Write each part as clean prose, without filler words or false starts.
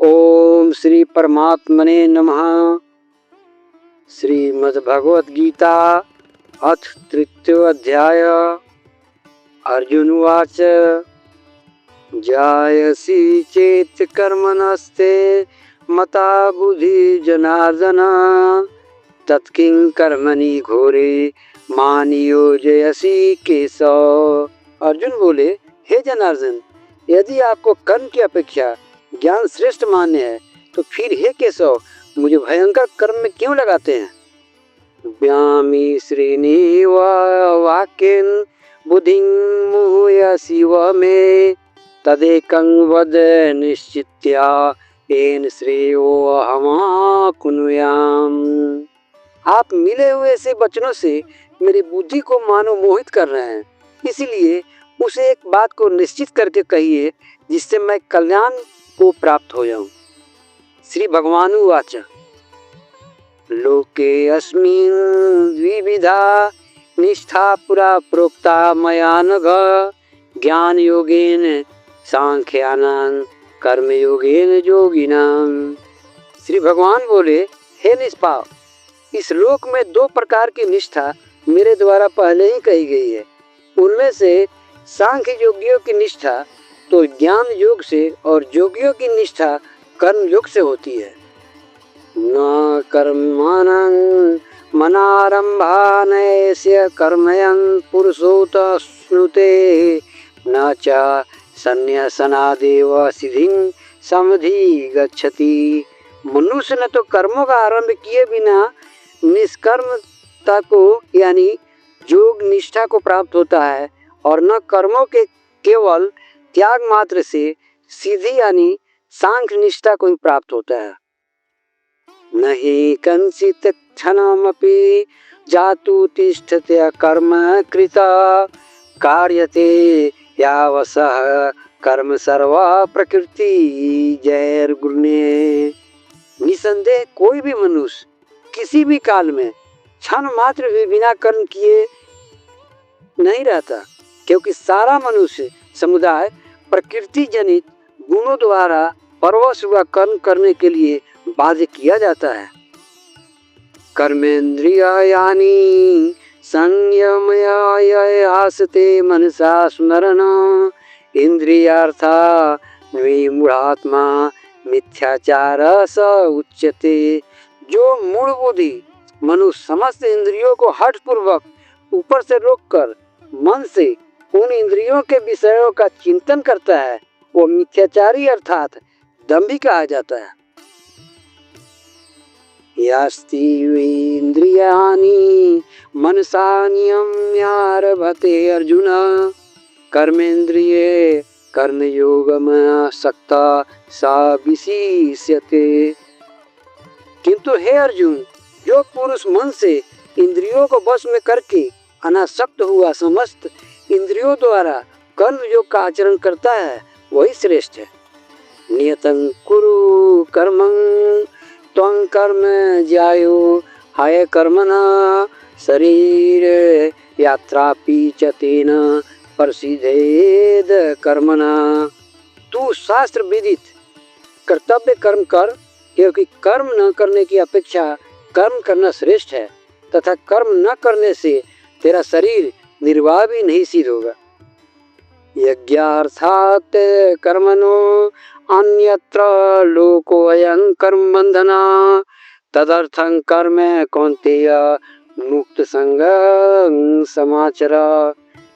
ओम श्री परमात्मने नमः। श्रीमद्भगवद गीता अथ तृतीयो अध्याय। अर्जुन उवाच जायसी चेत् कर्मणस्ते मता बुद्धि जनार्दन तत्किं कर्मणि घोरे मान योजयसी केशव। अर्जुन बोले, हे जनार्दन, यदि आपको कर्म की अपेक्षा ज्ञान श्रेष्ठ मान्य है तो फिर हे केशव मुझे भयंकर कर्म में क्यों लगाते हैं। व्यामी श्रीनिव वाक्येन बुद्धिं मुह्यसि व मे तदेकं वद निश्चित्या येन श्रेयो अहमाकुनुयाम। आप मिले हुए ऐसे वचनों से मेरी बुद्धि को मानो मोहित कर रहे हैं, इसलिए उसे एक बात को निश्चित करके कहिए जिससे मैं कल्याण को प्राप्त हो जाऊं। श्री भगवान उवाच लोके अस्मिन् द्विविधा निष्ठा पुरा प्रोक्ता मया नघ ज्ञान योगेन सांख्यानां कर्म योगेन योगिनां। श्री भगवान बोले, हे निष्पाप, इस लोक में दो प्रकार की निष्ठा मेरे द्वारा पहले ही कही गई है। उनमें से सांख्य योगियों की निष्ठा तो ज्ञान योग से और योगियों की निष्ठा कर्म योग से होती है। न कर्माणं मनारंभानस्य कर्मयन् पुरुषोत स्नुते न च संन्यासनादेव सिद्धिं समधि गच्छति। मनुष्य न तो कर्मों का आरंभ किए बिना निष्कर्मता को यानी योग निष्ठा को प्राप्त होता है और न कर्मों के केवल त्याग मात्र से सिद्धि यानी सांख्य निष्ठा को ही प्राप्त होता है। नहीं कंसित क्षणमपि जातु तिष्ठते कर्म कृता कार्यते यावसः कर्म सर्वा प्रकृति जैर्गुणे। निसंदेह कोई भी मनुष्य किसी भी काल में क्षण मात्र भी बिना कर्म किए नहीं रहता, क्योंकि सारा मनुष्य समुदाय प्रकृति जनित गुणों द्वारा परवश हुआ कर्म करने के लिए बाध्य किया जाता है। कर्मेंद्रियाणि संयमय आसते मनसा स्मरण इंद्रियार्था विमूढ़ात्मा मिथ्याचार स उच्यते। जो मूढ़ बुद्धि मनुष्य समस्त इंद्रियों को हठ पूर्वक ऊपर से रोककर मन से उन इंद्रियों के विषयों का चिंतन करता है, वो मिथ्याचारी अर्थात दंभी कहा जाता है। यास्ति इंद्रियाणि मनसा नियम्यारभते अर्जुन कर्मेंद्रिये कर्मयोगमासक्ता सा विशिष्यते। किंतु हे अर्जुन, जो पुरुष मन से इंद्रियों को वश में करके अनासक्त हुआ समस्त इंद्रियों द्वारा कर्म योग का आचरण करता है वही श्रेष्ठ है। नियतं कुरु कर्मं त्वं कर्म ज्यायो हाय कर्मणा शरीर यात्रापि च तेन प्रसिद्धेद कर्मणा। तू शास्त्र विदित कर्तव्य कर्म कर, क्योंकि कर्म न करने की अपेक्षा कर्म करना श्रेष्ठ है तथा कर्म न करने से तेरा शरीर निर्वाह भी नहीं सिद्ध होगा। यज्ञार्थात् कर्मणो अन्यत्र लोकोऽयं कर्म बंधना तदर्थं कर्म कौन्तेय मुक्त संगं समाचर।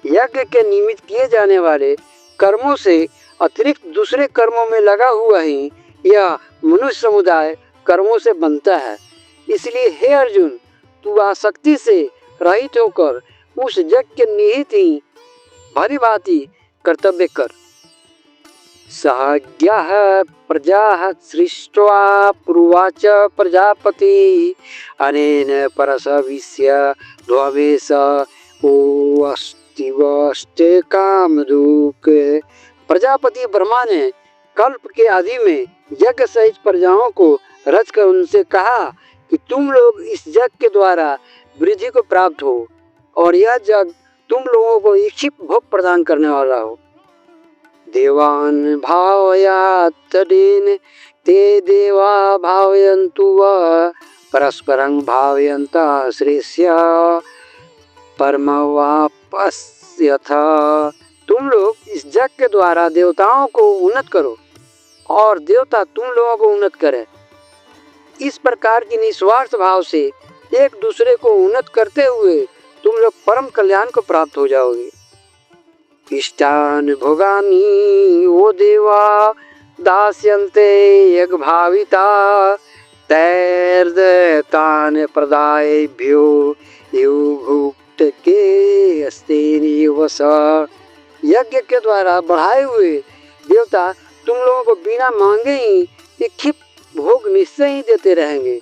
यज्ञ के निमित्त किए जाने वाले कर्मों से अतिरिक्त दूसरे कर्मों में लगा हुआ ही यह मनुष्य समुदाय कर्मों से बनता है। इसलिए हे अर्जुन, तू आसक्ति से रहित होकर उस यज्ञ के निहित ही भली भांति कर्तव्य कर। सहज्ञः प्रजाः सृष्ट्वा पुरुवाच प्रजापति अनेन परसविस्य ध्वमेश ओस्तिवस्ते कामधुक्। प्रजापति ब्रह्मा ने कल्प के आदि में यज्ञ सहित प्रजाओं को रचकर उनसे कहा कि तुम लोग इस यज्ञ के द्वारा वृद्धि को प्राप्त हो और यह यज्ञ तुम लोगों को इच्छित भोग प्रदान करने वाला हो। देवान् भावयात् तदेन ते देवा भावयन्तु वा परस्परं भावयन्तः श्रेष्य परमवाप्स्यथ। तुम लोग इस यज्ञ के द्वारा देवताओं को उन्नत करो और देवता तुम लोगों को उन्नत करे। इस प्रकार की निस्वार्थ भाव से एक दूसरे को उन्नत करते हुए तुम लोग परम कल्याण को प्राप्त हो जाओगे। इष्टान भोगानि वो देवा दास्यन्ते यज्ञ भाविता तैर्दतान प्रदायेभ्यो यो भुक्त के अस्ते निवस। यज्ञ के द्वारा बढ़ाए हुए देवता तुम लोगों को बिना मांगे ही इच्छित भोग निश्चय ही देते रहेंगे।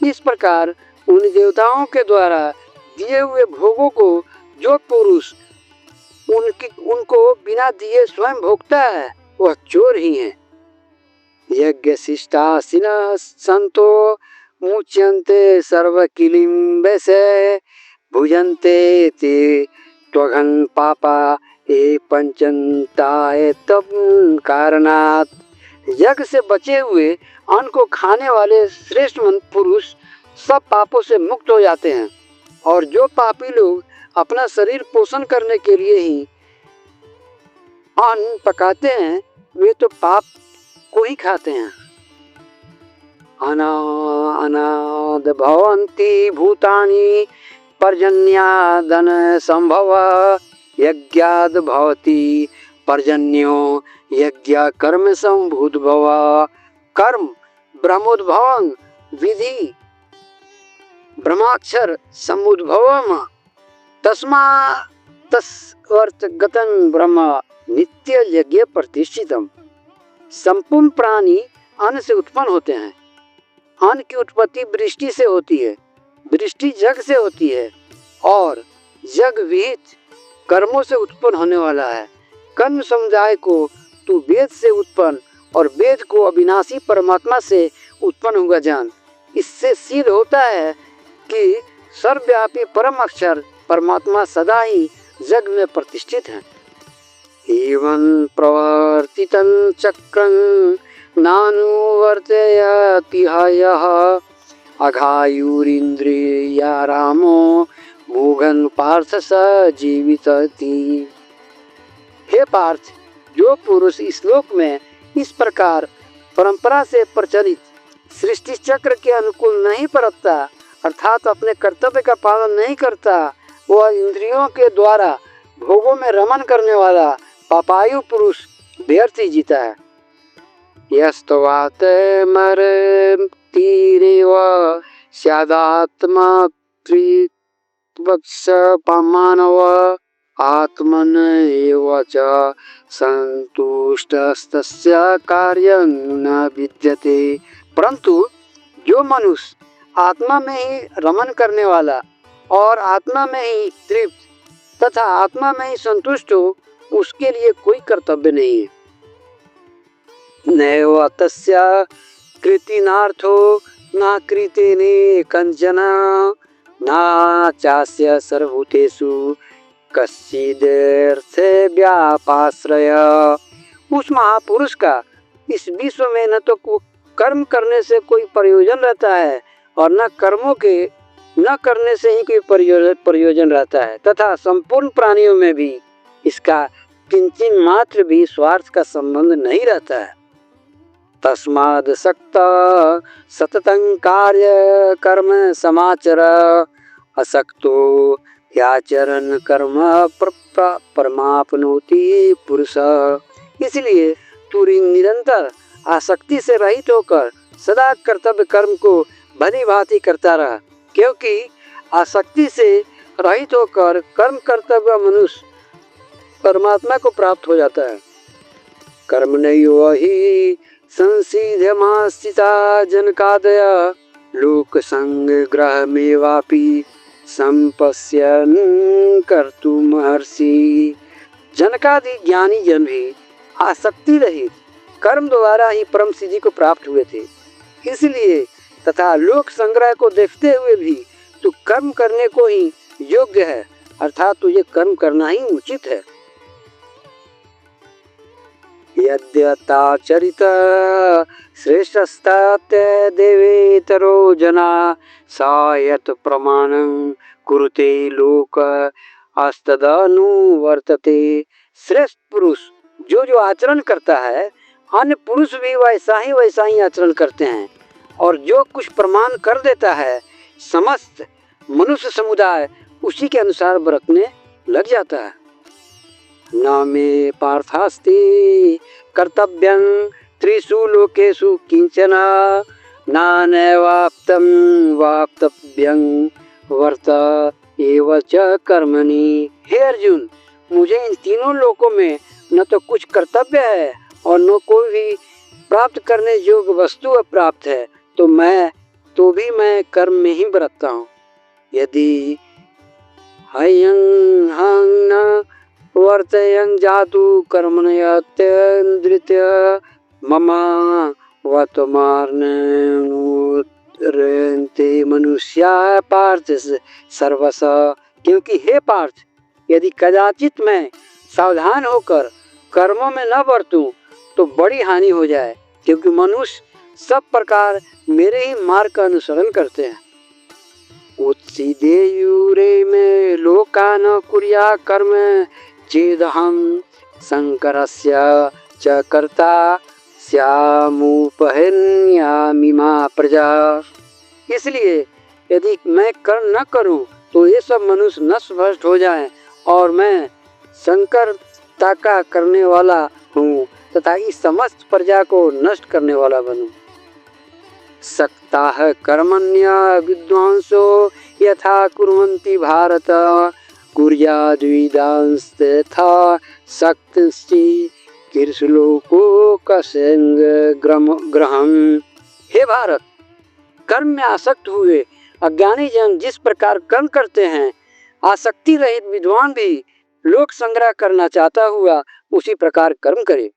इस प्रकार उन देवताओं के द्वारा दिए हुए भोगों को जो पुरुष उनको बिना दिए स्वयं भोगता है वह चोर ही है। यज्ञ शिष्टासिनः संतो मुच्यन्ते सर्वकिलिं वैसे भुजन्ते ते त्वघं पापा ये पंचन्ताय तब कारणात्। यज्ञ से बचे हुए अन्न को खाने वाले श्रेष्ठ पुरुष सब पापों से मुक्त हो जाते हैं, और जो पापी लोग अपना शरीर पोषण करने के लिए ही अन्न पकाते हैं वे तो पाप को ही खाते हैं। अनाद भवन्ति भूतानि पर्जन्यादन संभव यज्ञाद भवति पर्जन्यो यज्ञ कर्म संभूत भव। कर्म ब्रह्मोद्भवं विधि ब्रह्माक्षर समुद्भवम तस्मा तस्वर्थ गतं ब्रह्म नित्य यज्ञ प्रतिष्ठितम। संपूर्ण प्राणी अन्न से उत्पन्न होते हैं। अन्न की उत्पत्ति वृष्टि से होती है, वृष्टि जग से होती है, और जग विहित कर्मों से उत्पन्न होने वाला है। कर्म समुदाय को तू वेद से उत्पन्न और वेद को अविनाशी परमात्मा से उत्पन्न हुआ जान। इससे सिद्ध होता है कि सर्वव्यापी परम अक्षर परमात्मा सदा ही जग में प्रतिष्ठित है। एवं प्रवर्तितं चक्रं नानुवर्तयति यः अघायुरिन्द्रिया रामो मोघन पार्थ स जीवितति। हे पार्थ, जो पुरुष इस लोक में इस प्रकार परंपरा से प्रचलित सृष्टि चक्र के अनुकूल नहीं परतता, अर्थात अपने कर्तव्य का पालन नहीं करता, वह इंद्रियों के द्वारा भोगों में रमन करने वाला पापायु पुरुष व्यर्थ ही जीता है। यस्तवात मरतिरेव स्यादात्मा त्रिवत्स मानव आत्मन एव च संतुष्टस्तस्य कार्यं न विद्यते। परंतु जो मनुष्य आत्मा में ही रमन करने वाला और आत्मा में ही तृप्त तथा आत्मा में ही संतुष्ट हो, उसके लिए कोई कर्तव्य नहीं है। नैव तस्य कृतिनार्थो न कृतेने कंचन न चास्य सर्वभूतेषु कश्चिदर्थे व्यापाश्रय। उस महापुरुष का इस विश्व में न तो कर्म करने से कोई प्रयोजन रहता है और न कर्मों के न करने से ही कोई प्रयोजन रहता है, तथा संपूर्ण प्राणियों में भी इसका किंचित मात्र भी स्वार्थ का संबंध नहीं रहता है। तस्माद् सक्ता सततं कार्य कर्म समाचर असक्तो याचरन् कर्म परमाप्नोति पुरुष। इसलिए तू निरंतर आसक्ति से रहित होकर सदा कर्तव्य कर्म को भली भांति करता रहा, क्योंकि आसक्ति से रहित होकर कर्म कर्तव्य मनुष्य परमात्मा को प्राप्त हो जाता है। कर्मण्यो हि संसिध्यमास्थिता जनकादय लोक संग्रहमेवापि संपश्यन् कर्तुमर्हसि। जनकादि ज्ञानी जन भी आसक्ति रहित कर्म द्वारा ही परम सिद्धि को प्राप्त हुए थे। इसलिए तथा लोक संग्रह को देखते हुए भी तू कर्म करने को ही योग्य है, अर्थात तुझे कर्म करना ही उचित है। यद्यताचरित श्रेष्ठस्तात देवेतरो जना सा यत् प्रमाणं कुरुते लोक आस्तदनुवर्तते। श्रेष्ठ पुरुष जो जो आचरण करता है, अन्य पुरुष भी वैसा ही आचरण करते हैं, और जो कुछ प्रमाण कर देता है समस्त मनुष्य समुदाय उसी के अनुसार बरतने लग जाता है। न मे पार्थास्ति कर्तव्यं त्रिषु लोकेषु किंचन नान्यवाप्तं वाप्तव्यं वर्त एव च कर्मणि। हे अर्जुन, मुझे इन तीनों लोकों में न तो कुछ कर्तव्य है और न कोई भी प्राप्त करने योग्य वस्तु प्राप्त है, तो मैं कर्म में ही बरतता हूँ। यदि हयं हं न वर्तयं जातु कर्मण्यत्यन्द्रित्य मम वर्तमाननुरन्ते मनुष्या पार्थ सर्वश। क्योंकि हे पार्थ, यदि कदाचित मैं सावधान होकर कर्मों में न बरतूं तो बड़ी हानि हो जाए, क्योंकि मनुष्य सब प्रकार मेरे ही मार्ग का अनुसरण करते हैं। उत्सीदेयुरे में लोकान कुर्या कर्म चेदहं शंकरस्य च कर्ता स्यामुपहन्यामि मा प्रजा। इसलिए यदि मैं कर्म न करूं तो ये सब मनुष्य नष्ट भ्रष्ट हो जाएं, और मैं शंकरता का करने वाला हूँ तथा इस समस्त प्रजा को नष्ट करने वाला बनूं। सक्ताः कर्मण्य विद्वांसो यथा कुर्वन्ति भारत कुर्याद्विदांस्तथा सक्तस्ति कीर्षलोको ग्रहम्। हे भारत, कर्म में आसक्त हुए अज्ञानी जन जिस प्रकार कर्म करते हैं, आसक्ति रहित विद्वान भी लोक संग्रह करना चाहता हुआ उसी प्रकार कर्म करे।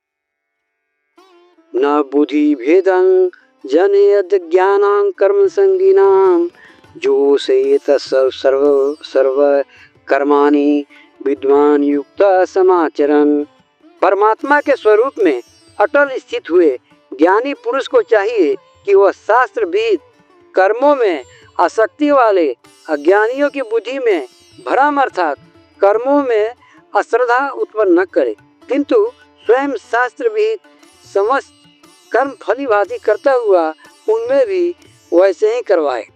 न बुद्धि भेदं जनयद ज्ञानां कर्म संगीनां जोषयेत सर्व कर्माणि विद्वान युक्त समाचरन्। परमात्मा के स्वरूप में अटल स्थित हुए ज्ञानी पुरुष को चाहिए कि वह शास्त्र विहित कर्मों में आसक्ति वाले अज्ञानियों की बुद्धि में भ्रम अर्थात कर्मों में अश्रद्धा उत्पन्न न करे, किंतु स्वयं शास्त्र विहित समस्त कर्म फलीभांति करता हुआ उनमें भी वैसे ही करवाए।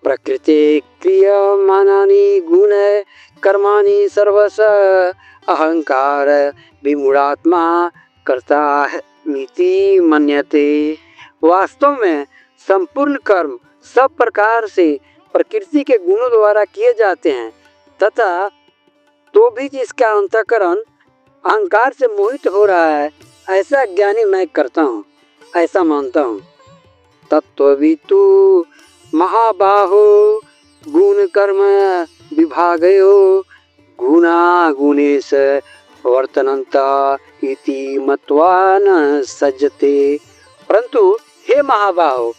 प्रकृते क्रियमाणानि गुण कर्माणि सर्वश अहंकार विमूढ़ात्मा कर्ता मिति मन्यते। वास्तव में संपूर्ण कर्म सब प्रकार से प्रकृति के गुणों द्वारा किए जाते हैं, तथा तो भी जिसका अंतःकरण अहंकार से मोहित हो रहा है, ऐसा ज्ञानी मैं करता हूँ, ऐसा मानता हूँ। तत्त्ववितु महाबाहो गुण कर्म विभागयो गुणा गुणेश वर्तनन्ता इति मत्वा न सज्जते। परंतु हे महाबाहो,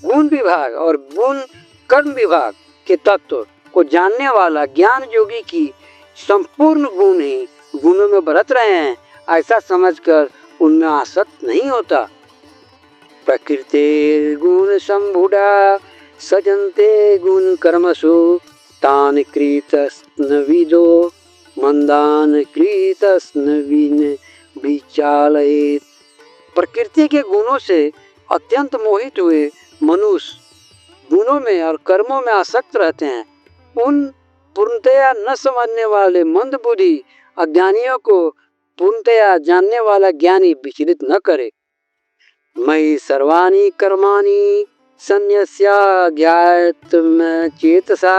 गुण विभाग और गुण कर्म विभाग के तत्व को जानने वाला ज्ञान योगी की संपूर्ण गुण ही गुणों में बरत रहे हैं, ऐसा समझकर उनमें आसक्त नहीं होता। प्रकृते गुण संभुडा सजन्ते गुण कर्मसु तान कृतस्न विदो मंदान कृतस्न विचालयेत्। प्रकृति के गुणों से अत्यंत मोहित हुए मनुष्य गुणों में और कर्मों में आसक्त रहते हैं। उन पूर्णतया न समझने वाले मंद बुद्धि अज्ञानियों को पूर्णतया जानने वाला ज्ञानी विचलित न करे। मयि सर्वाणि कर्माणि सन्न्यस्य ज्ञातचेतसा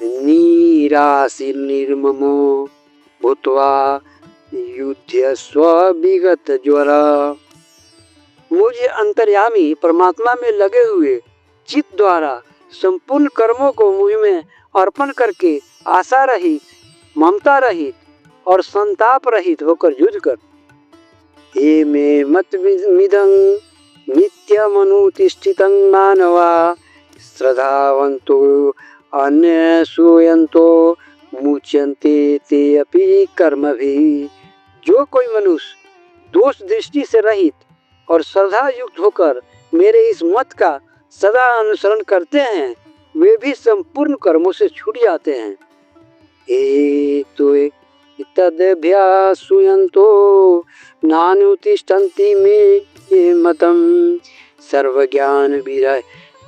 निराशीर् निर्ममो भूत्वा युध्यस्व विगत ज्वरा। मुझे अंतर्यामी परमात्मा में लगे हुए चित्त द्वारा संपूर्ण कर्मों को मुझ में अर्पण करके आशा रहित, ममता रहित और संताप रहित होकर युद्ध कर। हे मे मतमिदं नित्यमनुतिष्ठितं मानवा श्रद्धावन्तो अन्यसूयन्तो मुच्यन्ते ते अपि कर्मभिः जो कोई मनुष्य दोष दृष्टि से रहित और श्रद्धा युक्त होकर मेरे इस मत का सदा अनुसरण करते हैं, वे भी संपूर्ण कर्मों से छूट जाते हैं। तदभ्यासूयन्तो नानुतिष्ठन्ति मे मतम् सर्वज्ञान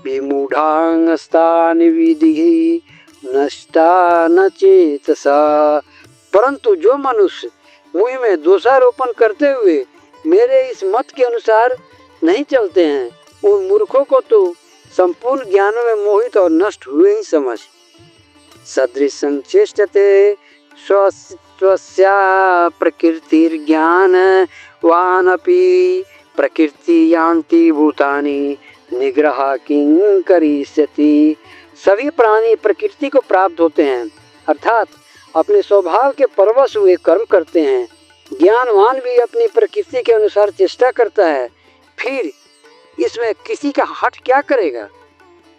विमूढांस्तान् विदिहि नष्टा न चेतसा। परंतु जो मनुष्य मुझ में दोषारोपण करते हुए मेरे इस मत के अनुसार नहीं चलते हैं, उन मूर्खों को तो संपूर्ण ज्ञान में मोहित और नष्ट हुए ही समझ। सदृशं चेष्टते स्वस्या प्रकृतिर्ज्ञान वानपि प्रकृति यान्ति भूतानि निग्रह किं करिष्यति। सभी प्राणी प्रकृति को प्राप्त होते हैं, अर्थात अपने स्वभाव के परवश हुए कर्म करते हैं। ज्ञानवान भी अपनी प्रकृति के अनुसार चेष्टा करता है, फिर इसमें किसी का हठ क्या करेगा।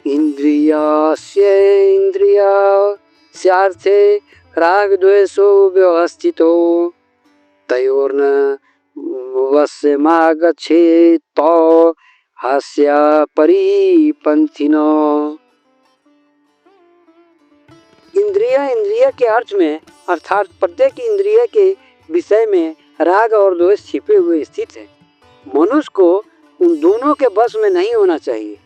इंद्रियास्यार्थे राग द्वेषो व्यवस्थितो तयोर्न वश्यमागच्छेत् तौ हास्य परिपंथिनो। इंद्रिय के अर्थ में अर्थात प्रत्येक इंद्रिय के विषय में राग और द्वेष छिपे हुए स्थित है। मनुष्य को उन दोनों के बस में नहीं होना चाहिए,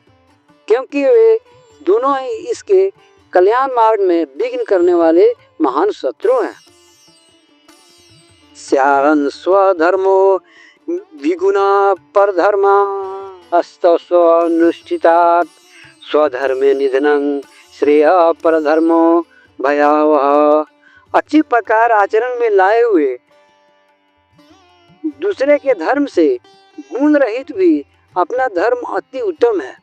क्योंकि वे दोनों ही इसके कल्याण मार्ग में विघ्न करने वाले महान शत्रु हैं। स्यारन् स्वधर्मो विगुणा परधर्मा अस्तौ स्वनुष्ठितात् स्वधर्मे निधनं श्रेय परधर्मो भयावह। अच्छी प्रकार आचरण में लाए हुए दूसरे के धर्म से गुण रहित भी अपना धर्म अति उत्तम है।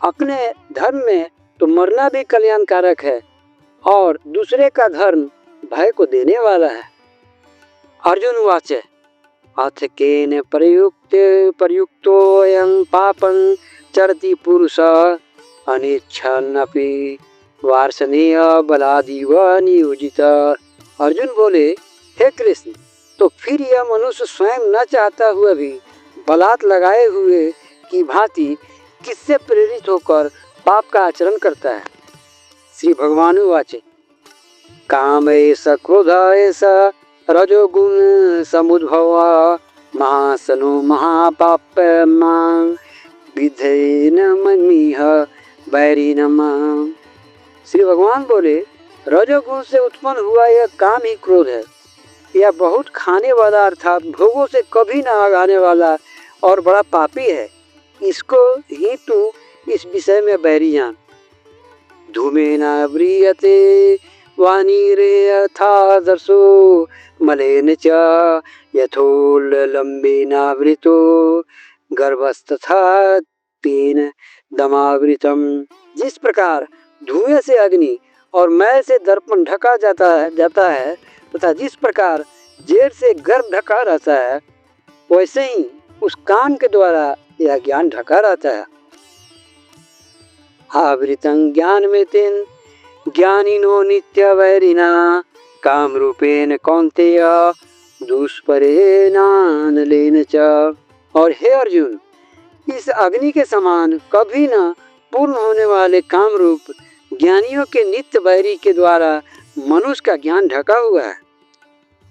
अपने धर्म में तो मरना भी कल्याणकारक है और दूसरे का धर्म भय को देने वाला है। अर्जुन उवाच अथ केन प्रयुक्तोऽयं पापं चरति पुरुषः अनिच्छन्नपि वार्ष्णेय बलादिव नियोजितः। अर्जुन बोले, हे कृष्ण, तो फिर यह मनुष्य स्वयं न चाहता हुआ भी बलात् लगाए हुए की भांति किससे प्रेरित होकर पाप का आचरण करता है। श्री भगवान वाचे काम ऐसा क्रोध ऐसा रजोगुण समुद्भव महासनो महापाप विधेन ममीह बैरिनम। श्री भगवान बोले, रजोगुण से उत्पन्न हुआ यह काम ही क्रोध है। यह बहुत खाने वाला अर्थात भोगों से कभी न आगाने वाला और बड़ा पापी है। इसको ही तू इस विषय में बैरी जान। धूमेन व्रियते वानीरे यथा दर्शो मलेन च यथोल्लम्बेनावृतो गर्भस्तथा तेन दमावृतम। जिस प्रकार धुएं से अग्नि और मैल से दर्पण ढका जाता है तथा जिस प्रकार जेर से गर्भ ढका रहता है, वैसे ही उस काम के द्वारा यह ज्ञान ढका रहता है। आवृतं ज्ञानमेतेन ज्ञानिनो नित्यवैरिणा काम रूपेण कौन्तेय दुष्परेणानलेन च। और हे अर्जुन, इस अग्नि के समान कभी न पूर्ण होने वाले काम रूप ज्ञानियों के नित्य वैरी के द्वारा मनुष्य का ज्ञान ढका हुआ है।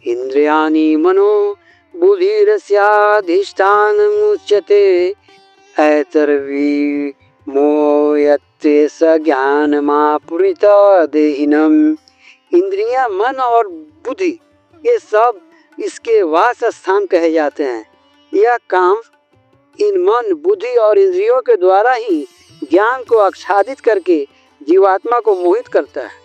इंद्रियाणि मनो बुद्धिरस्याधिष्ठानमुच्यते ऐतर्वी मोयत्ते स ज्ञानमापुरित देहिनम। इंद्रियां, मन और बुद्धि ये सब इसके वास स्थान कहे जाते हैं। यह काम इन मन, बुद्धि और इंद्रियों के द्वारा ही ज्ञान को आच्छादित करके जीवात्मा को मोहित करता है।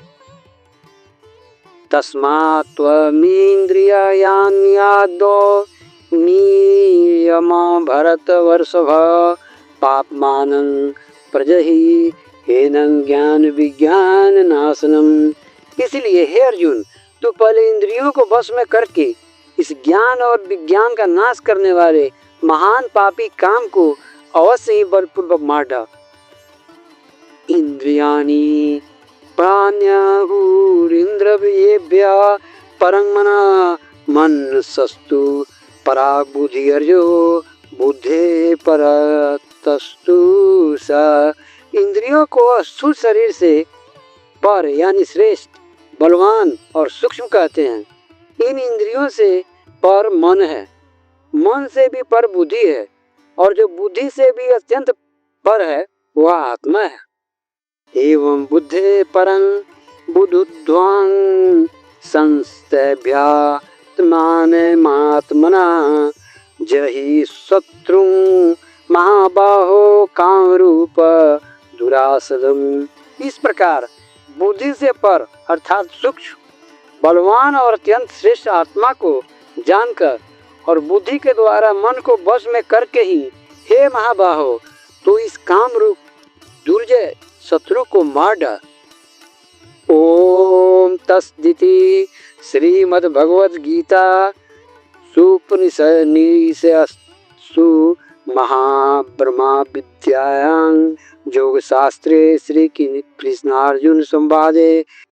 तस्मात् त्वमिन्द्रियाण्यादौ नियम भरतवर्षभ पापमानं प्रजहि हेनं ज्ञान विज्ञान नाशनम। इसलिए हे अर्जुन, तू पहले इंद्रियों को वश में करके इस ज्ञान और विज्ञान का नाश करने वाले महान पापी काम को अवश्य ही बलपूर्वक मार डाल। इंद्रियाणि प्राण्याहुरिन्द्रियेभ्यः परं मनः मन सस्तु परा बुद्धि अर्जो बुद्धे परतस्तु सा। इंद्रियों को स्थूल शरीर से पर यानी श्रेष्ठ, बलवान और सूक्ष्म कहते हैं। इन इंद्रियों से पर मन है, मन से भी पर बुद्धि है, और जो बुद्धि से भी अत्यंत पर है वह आत्मा है। एवं बुद्धे परं बुद्धुध्वां संस्थभ्यात्मानमात्मना जहि शत्रु महाबाहो कामरूप दुरासदम। इस प्रकार बुद्धि से पर अर्थात सूक्ष्म, बलवान और अत्यंत श्रेष्ठ आत्मा को जानकर और बुद्धि के द्वारा मन को वश में करके ही हे महाबाहो तो इस काम रूप दुर्जय शत्रु को मार डाल। ओम तस्दिति श्रीमद्भगवद गीता सुपनिषत्सु महाब्रह्मा विद्यायां योग शास्त्रे श्री कृष्णार्जुन संवादे